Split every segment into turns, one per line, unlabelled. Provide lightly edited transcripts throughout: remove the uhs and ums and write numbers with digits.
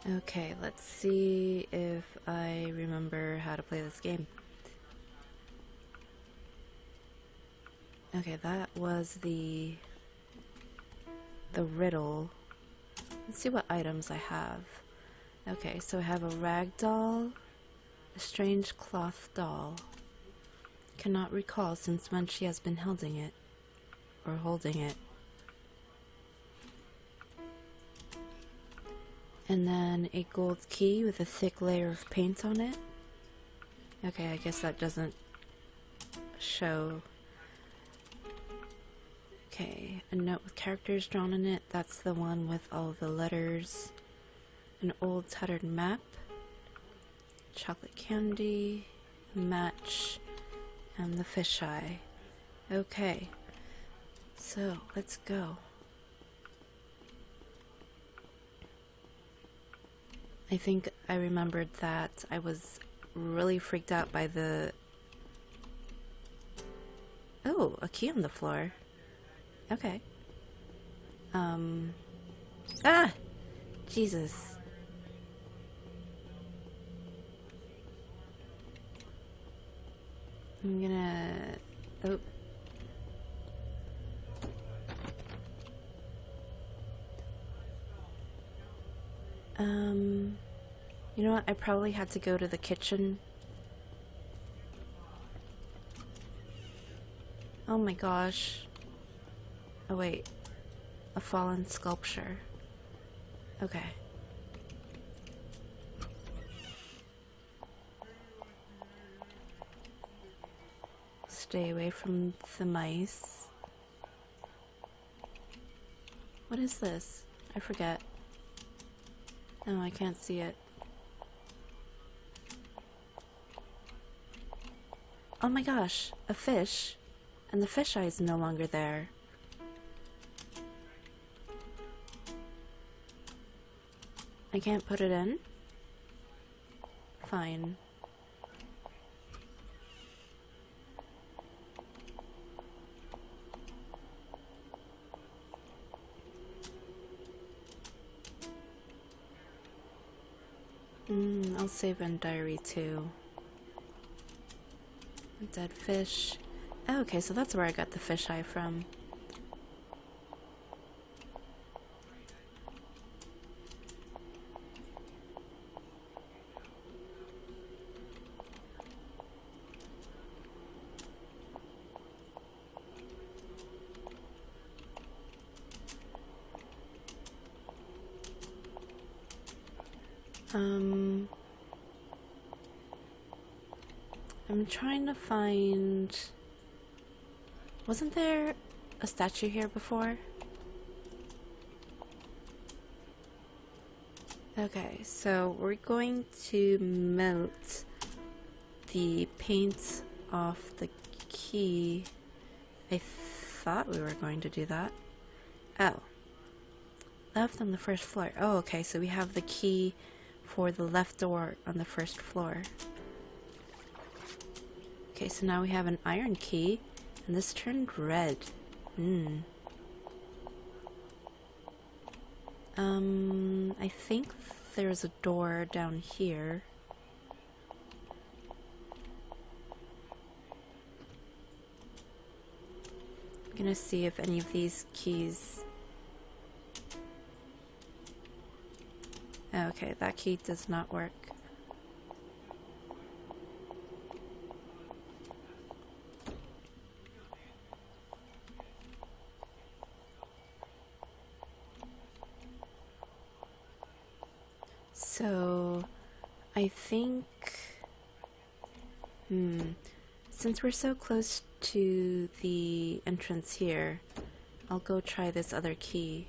Okay, let's see if I remember how to play this game. Okay, that was the riddle. Let's see what items I have. Okay, so I have a rag doll, a strange cloth doll. Cannot recall since when she has been holding it. And then a gold key with a thick layer of paint on it. Okay, I guess that doesn't show. Okay, a note with characters drawn in it. That's the one with all the letters. An old tattered map. Chocolate candy. A match. And the fisheye. Okay, so let's go. I think I remembered that I was really freaked out by the... Oh, a key on the floor. Okay. Ah! Jesus. I'm gonna... Oh. You know what? I probably had to go to the kitchen. Oh my gosh. Oh wait. A fallen sculpture. Okay. Stay away from the mice. What is this? I forget. Oh, I can't see it. Oh my gosh, a fish. And the fisheye is no longer there. I can't put it in? Fine. I'll save in diary too. A dead fish. Oh, okay, so that's where I got the fisheye from. I'm trying to find... Wasn't there a statue here before? Okay, so we're going to melt the paint off the key. I thought we were going to do that. Oh. Left on the first floor. Oh, okay, so we have the key for the left door on the first floor. Okay, so now we have an iron key, and this turned red. I think there's a door down here. I'm gonna see if any of these keys... Okay, that key does not work. So, I think... Since we're so close to the entrance here, I'll go try this other key.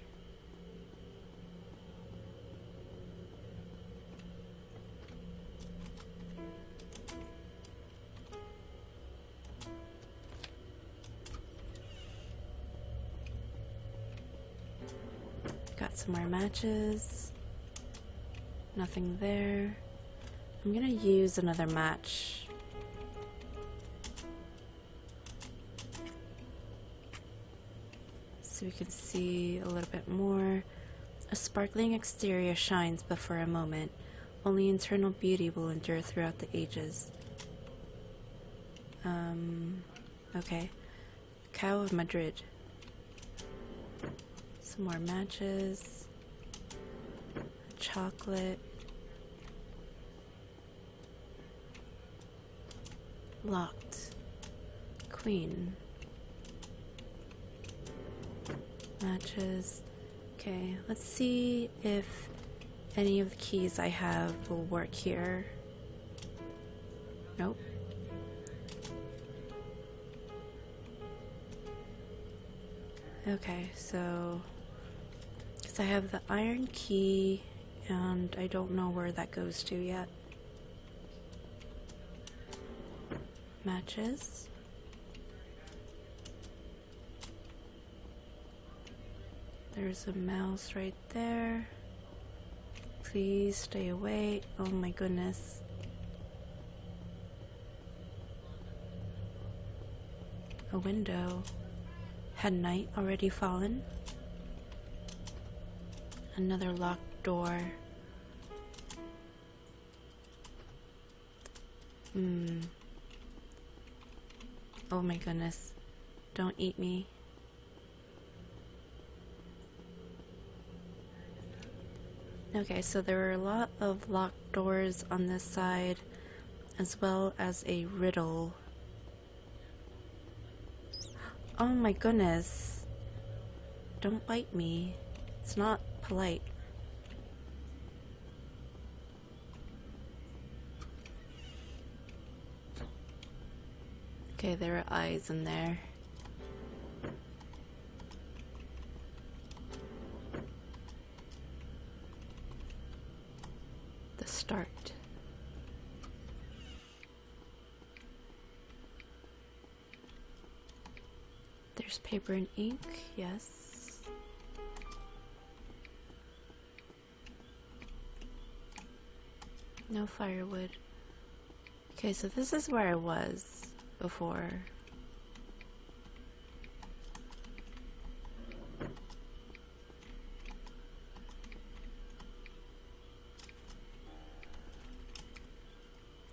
Got some more matches. Nothing there. I'm gonna use another match. So we can see a little bit more. A sparkling exterior shines but for a moment. Only internal beauty will endure throughout the ages. Okay. Cow of Madrid. Some more matches. Chocolate. Locked. Queen. Matches. Okay, let's see if any of the keys I have will work here. Nope. Okay, so because I have the iron key and I don't know where that goes to yet. Matches. There's a mouse right there. Please stay away. Oh my goodness. A window. Had night already fallen? Another locked door. Oh my goodness. Don't eat me. Okay, so there are a lot of locked doors on this side, as well as a riddle. Oh my goodness. Don't bite me. It's not polite. Okay, there are eyes in there. The start. There's paper and ink, yes. No firewood. Okay, so this is where I was before.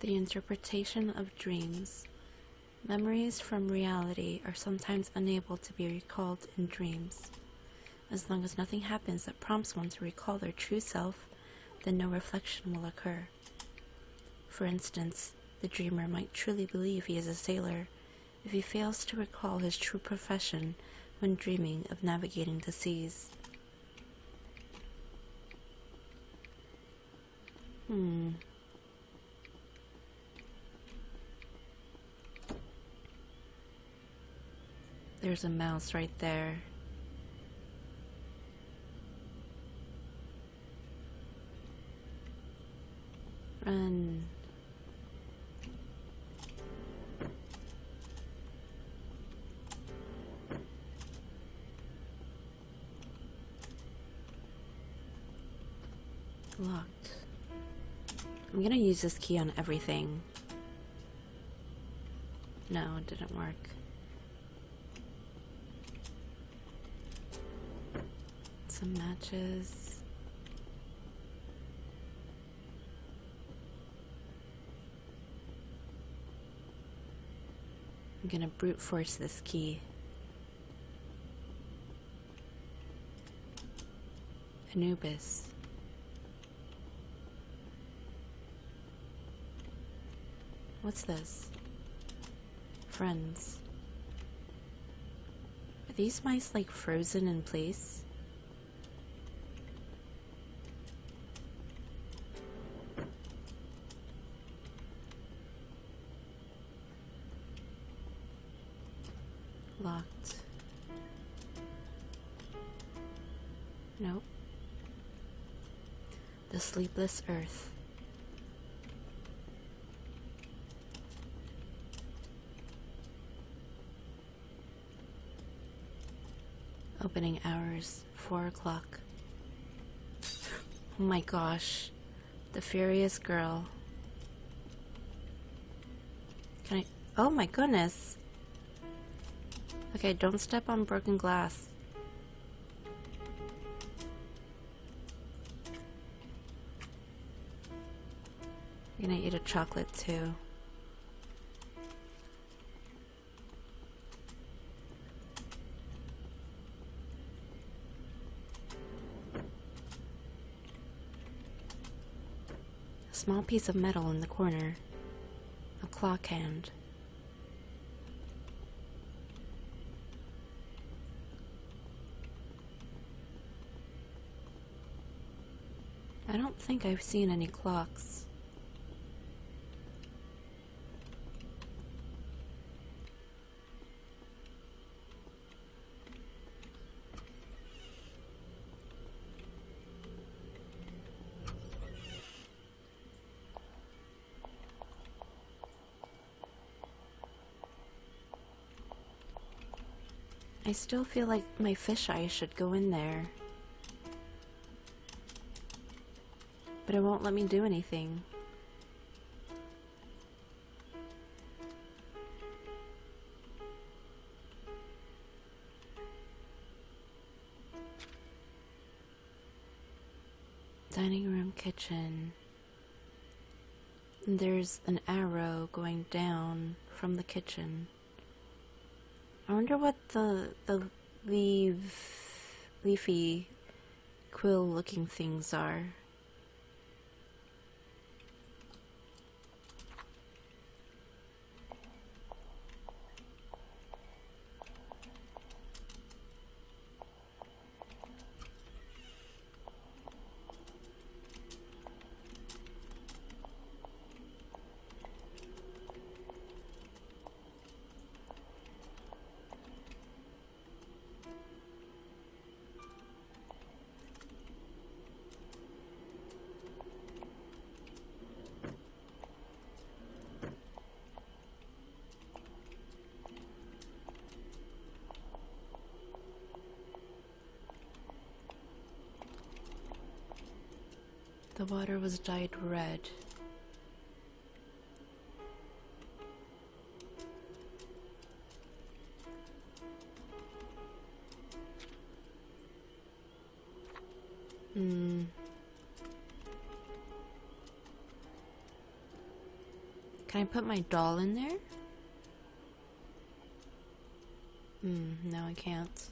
The interpretation of dreams. Memories from reality are sometimes unable to be recalled in dreams. As long as nothing happens that prompts one to recall their true self, then no reflection will occur. For instance, the dreamer might truly believe he is a sailor if he fails to recall his true profession when dreaming of navigating the seas. There's a mouse right there. Run. Locked. I'm gonna use this key on everything. No, it didn't work. Some matches. I'm gonna brute force this key. Anubis. What's this? Friends. Are these mice like frozen in place? Locked. Nope. The sleepless earth. Opening hours, 4 o'clock. Oh my gosh. The furious girl. Can I? Oh my goodness. Okay, don't step on broken glass. We're gonna eat a chocolate too. A small piece of metal in the corner. A clock hand. I don't think I've seen any clocks. I still feel like my fisheye should go in there. But it won't let me do anything. Dining room, kitchen. And there's an arrow going down from the kitchen. I wonder what the leafy quill looking things are. The water was dyed red. Can I put my doll in there? No, I can't.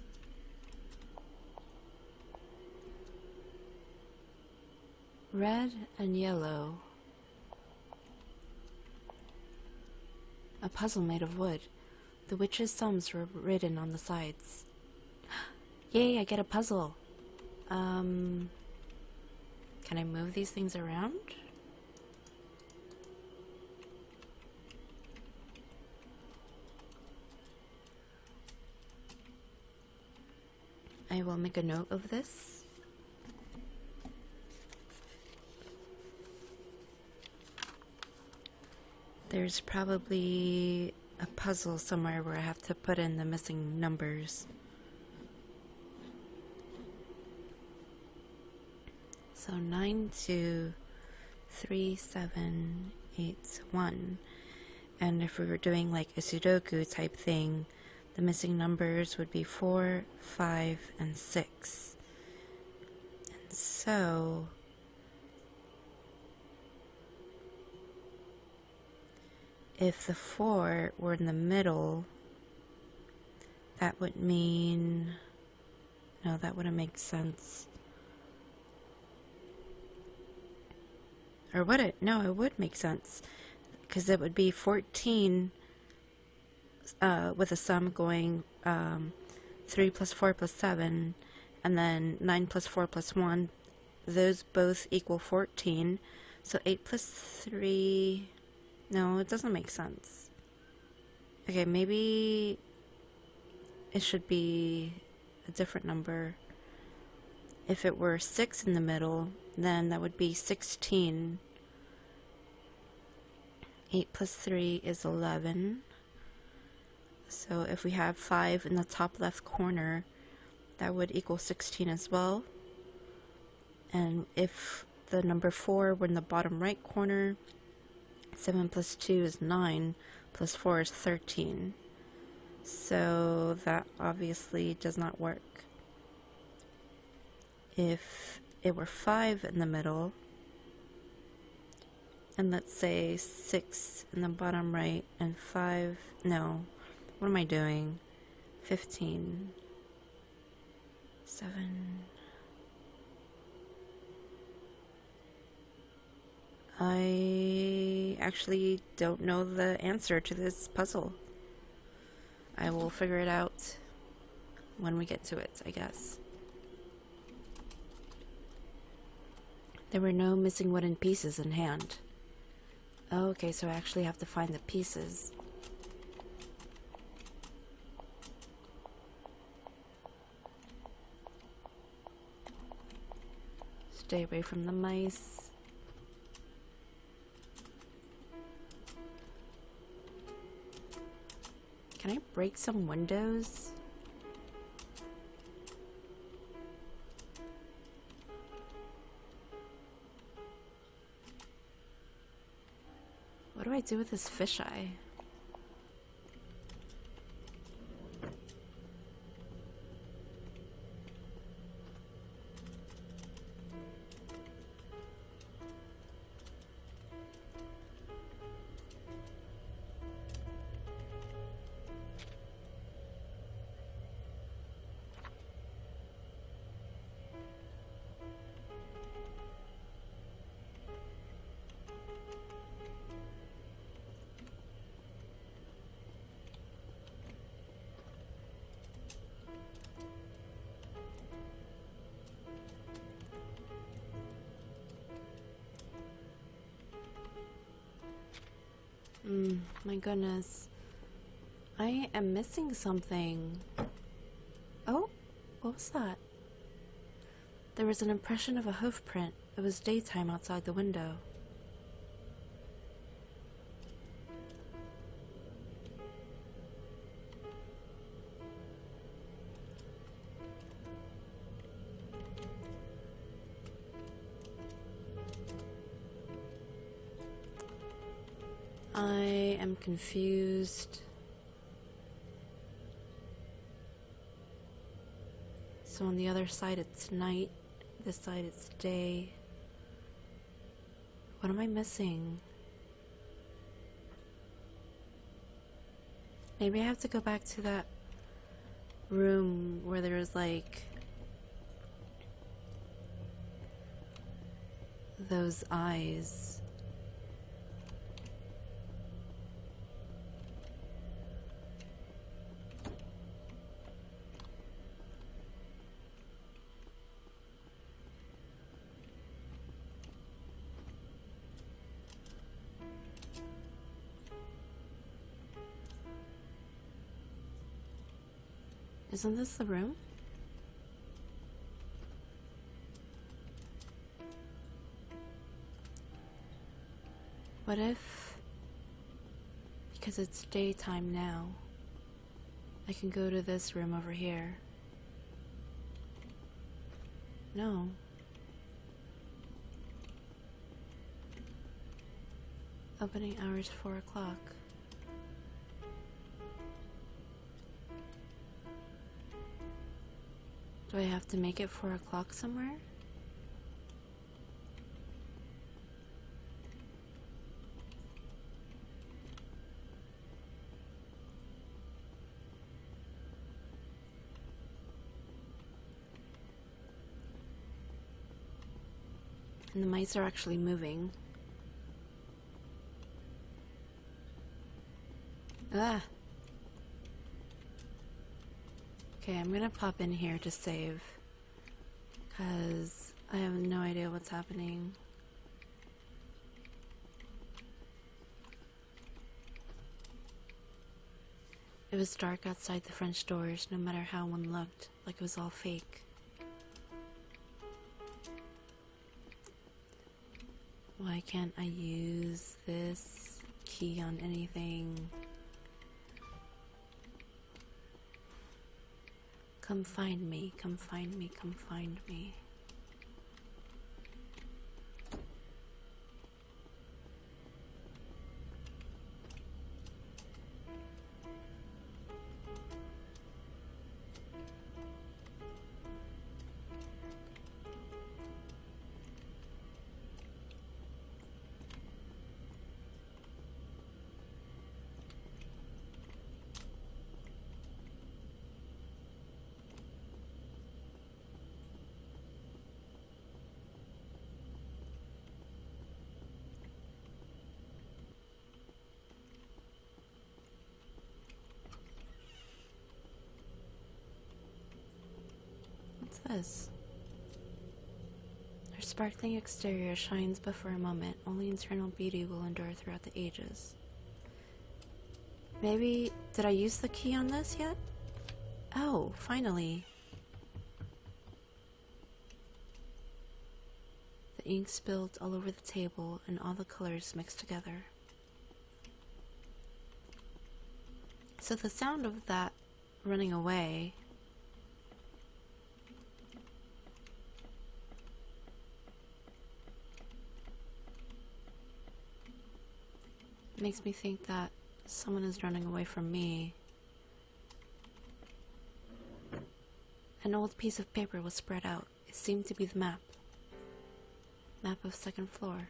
Red and yellow. A puzzle made of wood. The witch's sums were written on the sides. Yay, I get a puzzle. Can I move these things around? I will make a note of this. There's probably a puzzle somewhere where I have to put in the missing numbers. So 923781. And if we were doing like a Sudoku type thing, the missing numbers would be 4, 5, and 6. And so if the 4 were in the middle, that would mean... No, that wouldn't make sense. Or would it? No, it would make sense. Because it would be 14 with a sum going 3 plus 4 plus 7, and then 9 plus 4 plus 1. Those both equal 14. So 8 plus 3... No, it doesn't make sense. Okay, maybe it should be a different number. If it were 6 in the middle, then that would be 16. 8 plus 3 is 11. So if we have 5 in the top left corner, that would equal 16 as well. And if the number 4 were in the bottom right corner, 7 plus 2 is 9, plus 4 is 13. So that obviously does not work. If it were 5 in the middle, And let's say 6 in the bottom right and 5. No. What am I doing? 15. 7. I actually don't know the answer to this puzzle. I will figure it out when we get to it, I guess. There were no missing wooden pieces in hand. Oh, okay, so I actually have to find the pieces. Stay away from the mice. Can I break some windows? What do I do with this fisheye? My goodness. I am missing something. Oh, what was that? There was an impression of a hoof print. It was daytime outside the window. I am confused. So on the other side it's night, this side it's day. What am I missing? Maybe I have to go back to that room where there was like those eyes. Isn't this the room? What if, because it's daytime now, I can go to this room over here? No. Opening hours 4 o'clock. Do I have to make it 4 o'clock somewhere? And the mice are actually moving. Ah! Okay, I'm gonna pop in here to save, because I have no idea what's happening. It was dark outside the French doors, no matter how one looked, like it was all fake. Why can't I use this key on anything? Come find me, come find me, come find me. What's this? Her sparkling exterior shines but for a moment. Only internal beauty will endure throughout the ages. Maybe... Did I use the key on this yet? Oh, finally. The ink spilled all over the table and all the colors mixed together. So the sound of that running away makes me think that someone is running away from me. An old piece of paper was spread out. It seemed to be the map. Map of second floor.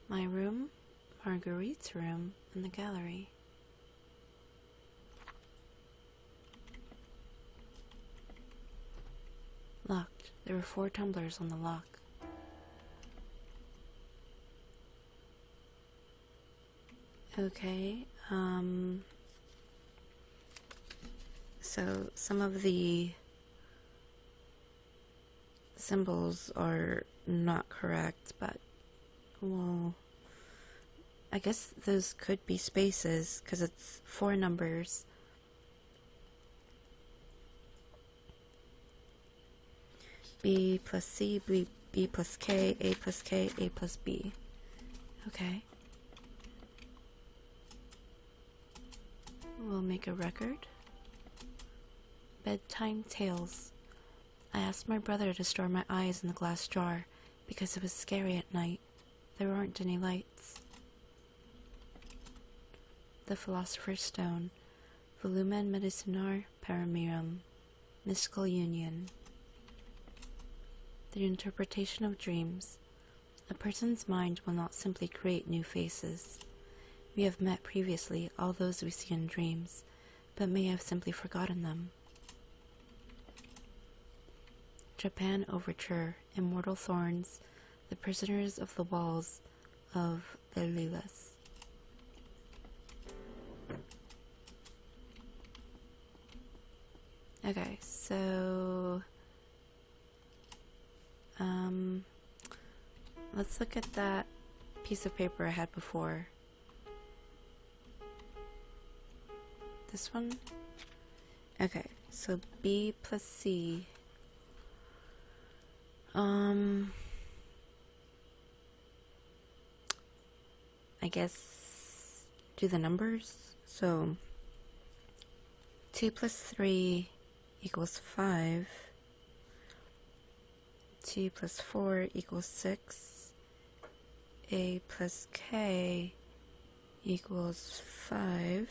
My room, Marguerite's room, and the gallery. Locked. There were 4 tumblers on the lock. Okay, so some of the symbols are not correct, but, well, I guess those could be spaces, because it's 4 numbers. B plus C, B plus K, A plus K, A plus B. Okay. We'll make a record. Bedtime tales. I asked my brother to store my eyes in the glass jar because it was scary at night. There aren't any lights. The Philosopher's Stone. Volumen Medicinar Paramirum. Mystical Union. The interpretation of dreams. A person's mind will not simply create new faces. We have met previously all those we see in dreams, but may have simply forgotten them. Japan Overture, Immortal Thorns, The Prisoners of the Walls of the Lilas. Okay, so... let's look at that piece of paper I had before. This one? Okay, so B plus C. I guess do the numbers. So 2 plus 3 equals 5. 2 plus 4 equals 6. A plus K equals 5.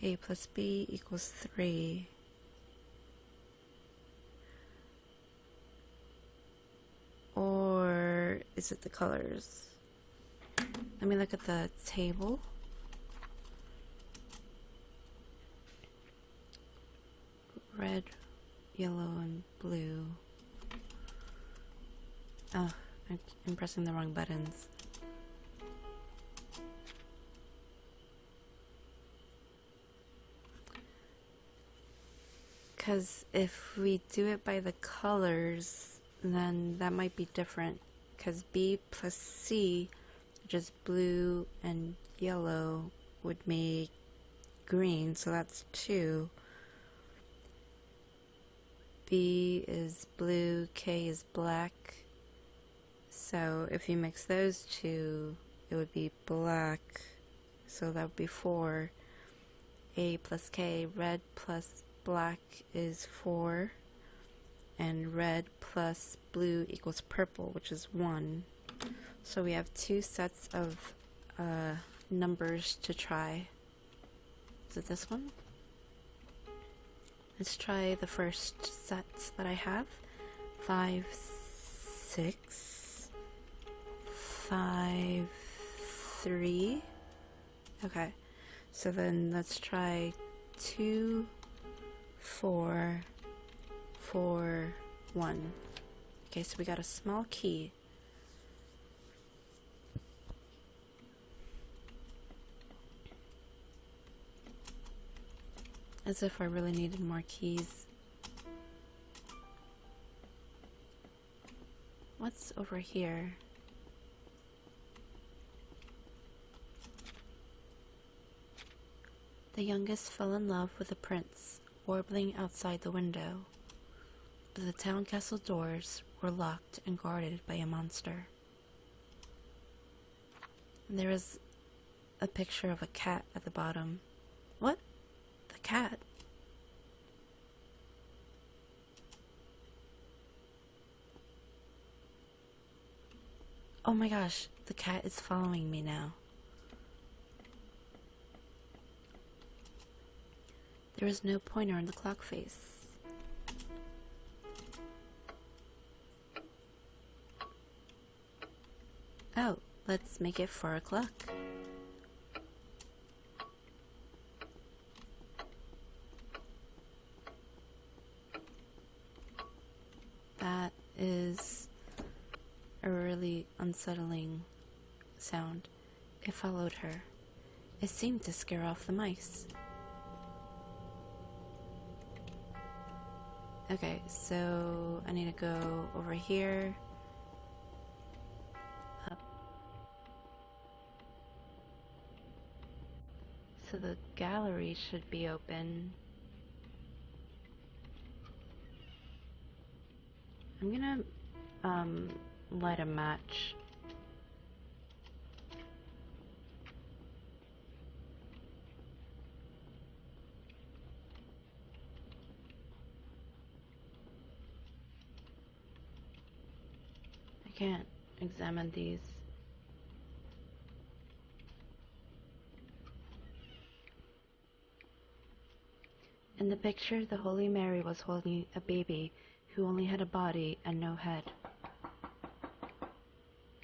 A plus B equals 3. Or is it the colors? Let me look at the table. Red, yellow, and blue. Oh, I'm pressing the wrong buttons. Because if we do it by the colors, then that might be different. Because B plus C, which is blue and yellow, would make green, so that's 2. B is blue, K is black. So if you mix those 2, it would be black. So that would be 4. A plus K, red plus black is 4, and red plus blue equals purple, which is 1. So we have 2 sets of numbers to try. Is it this one? Let's try the first set that I have. 5, 6, 5, 3. Okay, so then let's try 2, 4, 4, 1. Okay, so we got a small key. As if I really needed more keys. What's over here? The youngest fell in love with the prince, warbling outside the window. But the town castle doors were locked and guarded by a monster. And there is a picture of a cat at the bottom. What? The cat? Oh my gosh, the cat is following me now. There is no pointer in the clock face. Oh, let's make it 4 o'clock. That is a really unsettling sound. It followed her. It seemed to scare off the mice. Okay, so I need to go over here. Up. So the gallery should be open. I'm gonna light a match. I can't examine these. In the picture, the Holy Mary was holding a baby who only had a body and no head.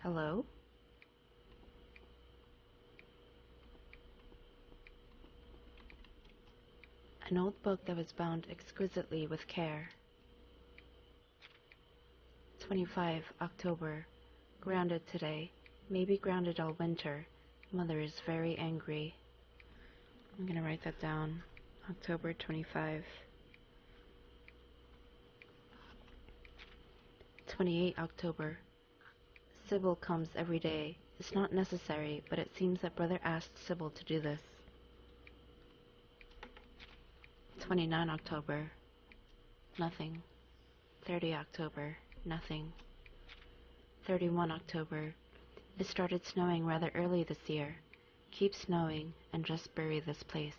Hello? An old book that was bound exquisitely with care. 25 October. Grounded today. Maybe grounded all winter. Mother is very angry. I'm gonna write that down. October 25. 28 October. Sybil comes every day. It's not necessary, but it seems that brother asked Sybil to do this. 29 October. Nothing. 30 October. Nothing. 31 October. It started snowing rather early this year. Keep snowing and just bury this place.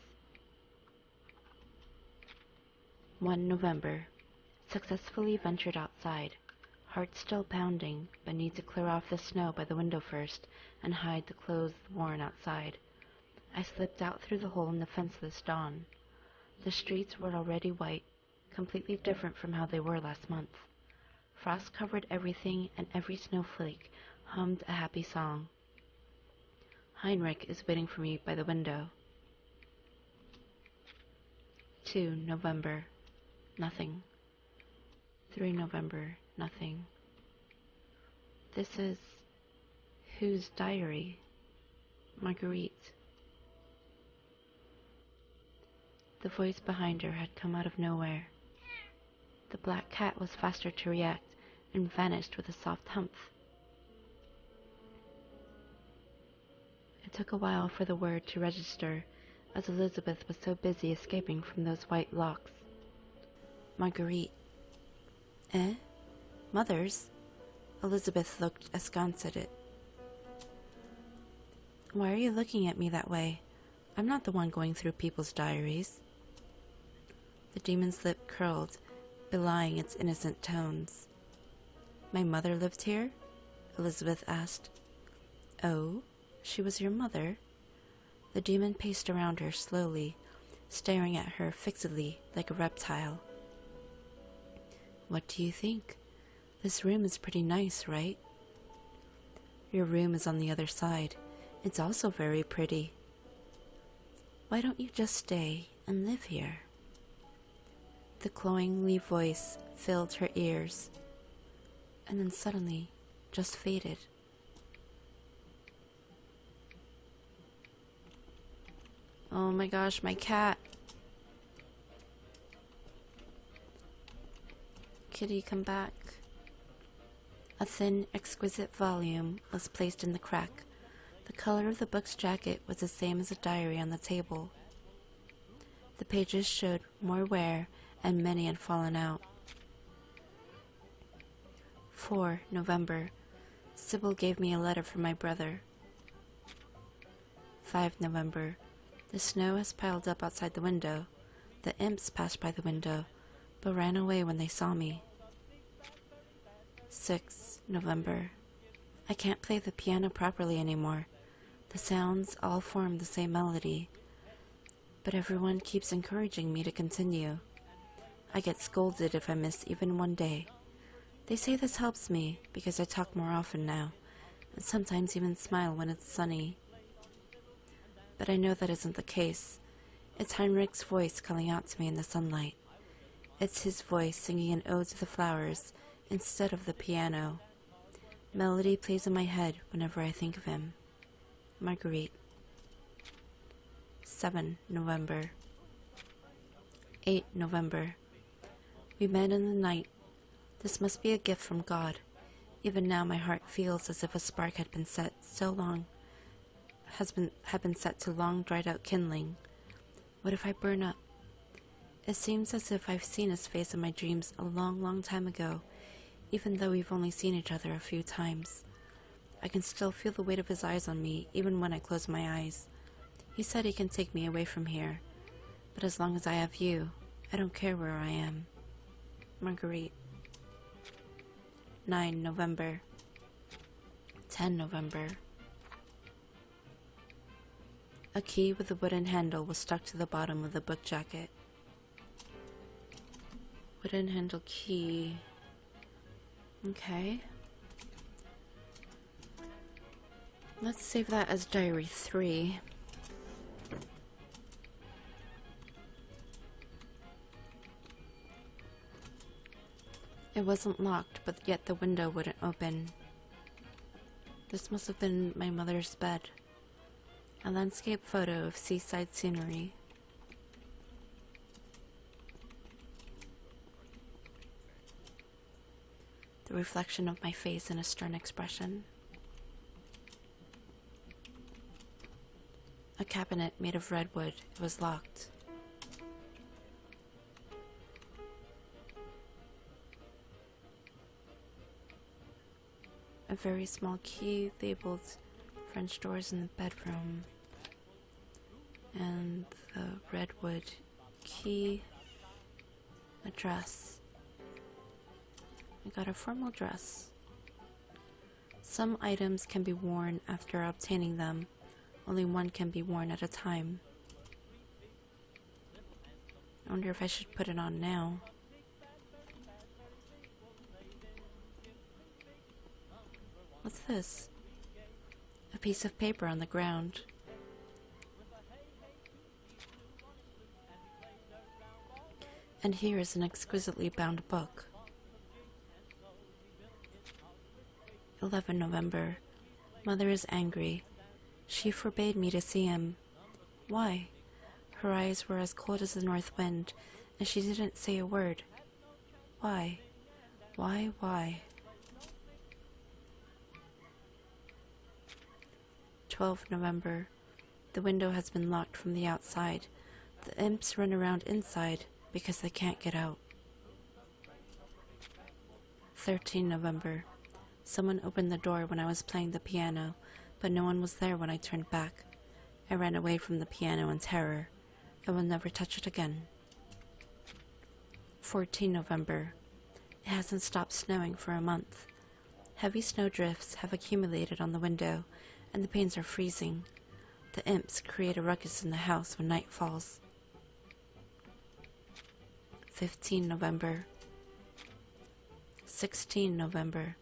1 November. Successfully ventured outside. Heart still pounding, but need to clear off the snow by the window first and hide the clothes worn outside. I slipped out through the hole in the fence this dawn. The streets were already white, completely different from how they were last month. Frost covered everything, and every snowflake hummed a happy song. Heinrich is waiting for me by the window. 2 November. Nothing. 3 November. Nothing. This is whose diary? Marguerite. The voice behind her had come out of nowhere. The black cat was faster to react and vanished with a soft humph. It took a while for the word to register, as Elizabeth was so busy escaping from those white locks. Marguerite. Eh? Mother's? Elizabeth looked askance at it. Why are you looking at me that way? I'm not the one going through people's diaries. The demon's lip curled, belying its innocent tones. My mother lived here? Elizabeth asked. Oh, she was your mother? The demon paced around her slowly, staring at her fixedly like a reptile. What do you think? This room is pretty nice, right? Your room is on the other side. It's also very pretty. Why don't you just stay and live here? The cloyingly voice filled her ears, and then suddenly just faded. Oh my gosh, my cat. Kitty, come back. A thin, exquisite volume was placed in the crack. The color of the book's jacket was the same as a diary on the table. The pages showed more wear, and many had fallen out. 4 November. Sybil gave me a letter from my brother. 5 November. The snow has piled up outside the window. The imps passed by the window, but ran away when they saw me. 6 November. I can't play the piano properly anymore. The sounds all form the same melody, but everyone keeps encouraging me to continue. I get scolded if I miss even one day. They say this helps me because I talk more often now, and sometimes even smile when it's sunny. But I know that isn't the case. It's Heinrich's voice calling out to me in the sunlight. It's his voice singing an ode to the flowers instead of the piano. Melody plays in my head whenever I think of him. Marguerite. 7 November. 8 November. We met in the night. This must be a gift from God. Even now my heart feels as if a spark had been set to long dried out kindling. What if I burn up? It seems as if I've seen his face in my dreams a long, long time ago, even though we've only seen each other a few times. I can still feel the weight of his eyes on me, even when I close my eyes. He said he can take me away from here, but as long as I have you, I don't care where I am. Marguerite. 9 November. 10 November. A key with a wooden handle was stuck to the bottom of the book jacket. Wooden handle key. Okay. Let's save that as Diary 3. It wasn't locked, but yet the window wouldn't open. This must have been my mother's bed. A landscape photo of seaside scenery. The reflection of my face in a stern expression. A cabinet made of redwood. It was locked. A very small key labeled French doors in the bedroom. And the redwood key. A dress. I got a formal dress. Some items can be worn after obtaining them. Only one can be worn at a time. I wonder if I should put it on now. What's this? A piece of paper on the ground. And here is an exquisitely bound book. 11 November. Mother is angry. She forbade me to see him. Why? Her eyes were as cold as the north wind, and she didn't say a word. Why? Why? 12 November. The window has been locked from the outside. The imps run around inside because they can't get out. 13 November. Someone opened the door when I was playing the piano, but no one was there when I turned back. I ran away from the piano in terror. I will never touch it again. 14 November. It hasn't stopped snowing for a month. Heavy snowdrifts have accumulated on the window, and the panes are freezing. The imps create a ruckus in the house when night falls. 15 November. 16 November.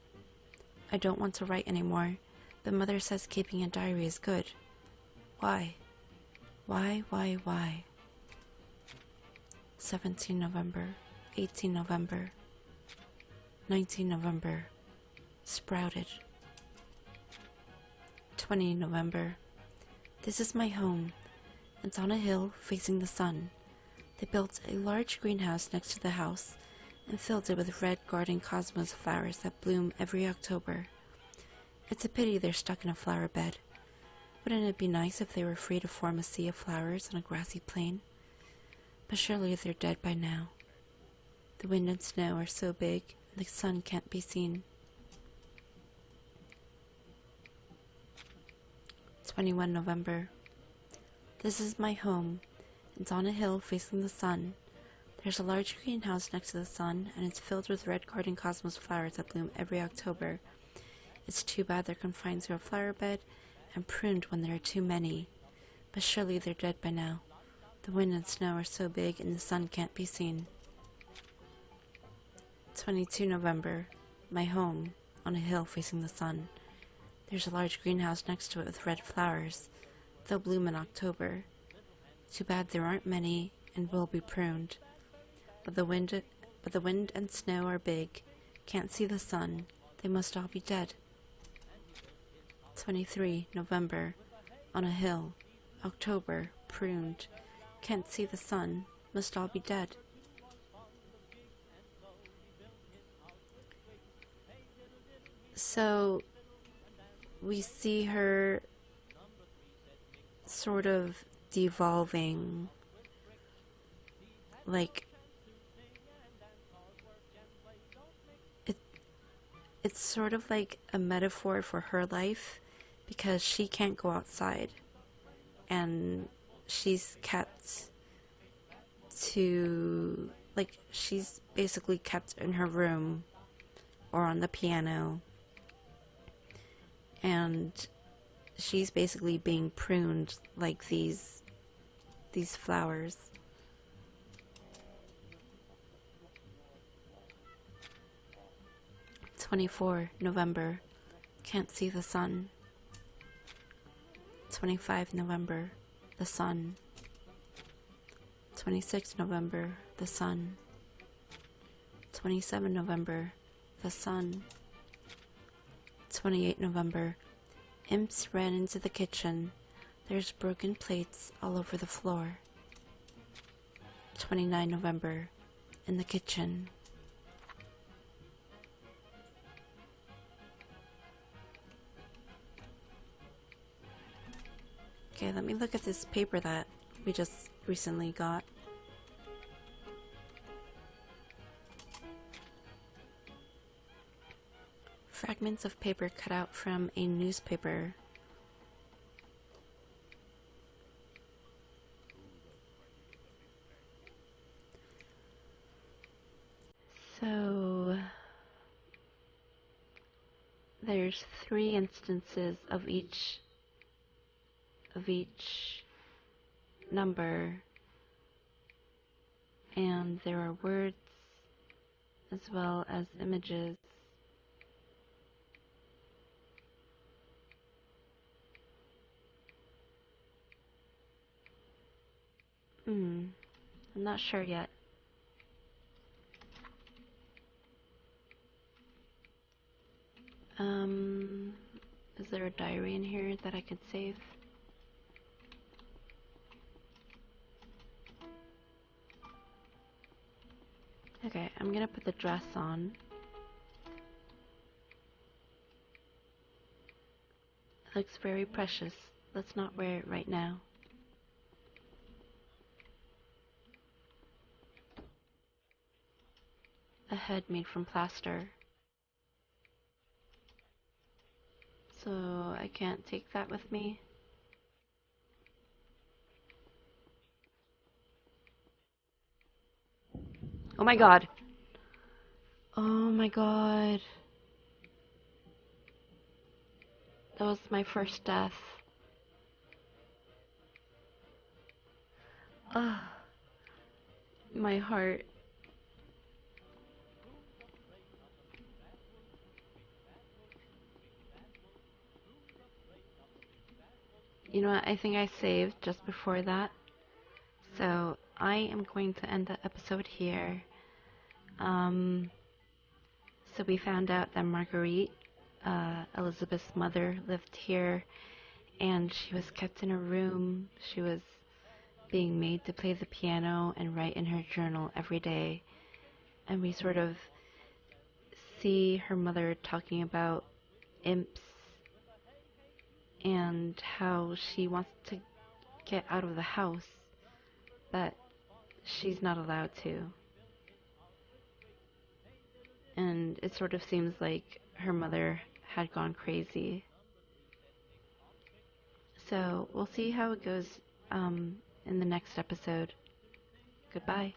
I don't want to write anymore, but Mother says keeping a diary is good. Why? Why? 17 November. 18 November. 19 November. Sprouted. 20 November. This is my home. It's on a hill facing the sun. They built a large greenhouse next to the house, and filled it with red garden cosmos flowers that bloom every October. It's a pity they're stuck in a flower bed. Wouldn't it be nice if they were free to form a sea of flowers on a grassy plain? But surely they're dead by now. The wind and snow are so big, and the sun can't be seen. 21 November. This is my home. It's on a hill facing the sun. There's a large greenhouse next to the sun, and it's filled with red garden cosmos flowers that bloom every October. It's too bad they're confined to a flower bed and pruned when there are too many. But surely they're dead by now. The wind and snow are so big, and the sun can't be seen. 22 November. My home, on a hill facing the sun. There's a large greenhouse next to it with red flowers. They'll bloom in October. Too bad there aren't many and will be pruned. But the wind and snow are big. Can't see the sun. They must all be dead. 23 November. On a hill. October. Pruned. Can't see the sun. Must all be dead. So we see her sort of devolving, like it's sort of like a metaphor for her life, because she can't go outside and she's kept to, like, she's basically kept in her room or on the piano, and she's basically being pruned like these flowers. November. Can't see the sun. 25 November. The sun. 26 November. The sun. 27 November. The sun. 28 November. Imps ran into the kitchen. There's broken plates all over the floor. 29 November. In the kitchen. Okay, let me look at this paper that we just recently got. Fragments of paper cut out from a newspaper. So there's 3 instances of each number, and there are words as well as images. I'm not sure yet. Is there a diary in here that I could save? Okay, I'm gonna put the dress on. It looks very precious. Let's not wear it right now. A head made from plaster. So I can't take that with me. Oh my god. Oh my god. That was my first death. Ugh. My heart. You know what, I think I saved just before that. So I am going to end the episode here. So we found out that Marguerite, Elizabeth's mother, lived here, and she was kept in her room. She was being made to play the piano and write in her journal every day. and we sort of see her mother talking about imps and how she wants to get out of the house, but she's not allowed to. And it sort of seems like her mother had gone crazy. So we'll see how it goes in the next episode. Goodbye.